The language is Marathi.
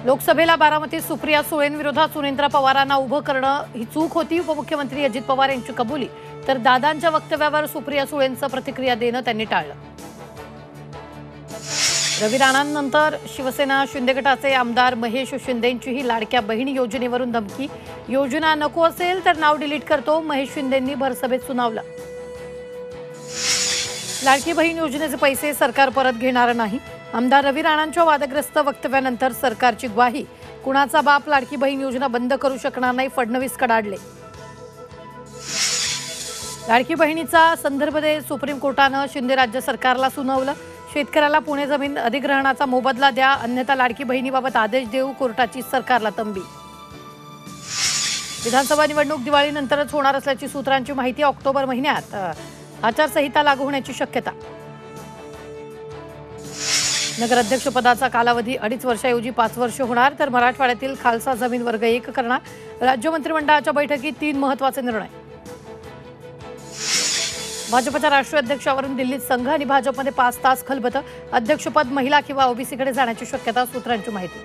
लोकसभेला बारामतीत सुप्रिया सुळेंविरोधात सुनेंद्र पवारांना उभं करणं ही चूक होती। उपमुख्यमंत्री अजित पवार यांची कबुली। तर दादांच्या वक्तव्यावर सुप्रिया सुळेंचं प्रतिक्रिया देणं त्यांनी टाळलं। रवी राणांनंतर शिवसेना शिंदे गटाचे आमदार महेश शिंदेंचीही लाडक्या बहिणी योजनेवरून धमकी। योजना नको असेल तर नाव डिलीट करतो, महेश शिंदेंनी भरसभेत सुनावलं। लाडकी बहीण योजनेचे पैसे सरकार परत घेणार नाही। आमदार रवी राणांच्या वादग्रस्त वक्तव्यानंतर सरकारची ग्वाही। कुणाचा बाप लाडकी बहीण योजना बंद करू शकणार नाही, फडणवीस कडाडले। लाडकी बहिणीचा संदर्भ देत सुप्रीम कोर्टानं शिंदे राज्य सरकारला सुनावलं। शेतकऱ्याला पुणे जमीन अधिग्रहणाचा मोबदला द्या, अन्यथा लाडकी बहिणीबाबत आदेश देऊ, कोर्टाची सरकारला तंबी। विधानसभा निवडणूक दिवाळीनंतरच होणार असल्याची सूत्रांची माहिती। ऑक्टोबर महिन्यात आचारसंहिता लागू होण्याची शक्यता। नगराध्यक्षपदाचा कालावधी 2.5 वर्षाऐवजी 5 वर्ष होणार। तर मराठवाड्यातील खालसा जमीन वर्ग 1 करणार। राज्य मंत्रिमंडळाच्या बैठकीत 3 महत्त्वाचे निर्णय। भाजपच्या राष्ट्रीय अध्यक्षावरून दिल्लीत संघ आणि भाजपमध्ये 5 तास खलबतं। अध्यक्षपद महिला किंवा ओबीसीकडे जाण्याची शक्यता, सूत्रांची माहिती।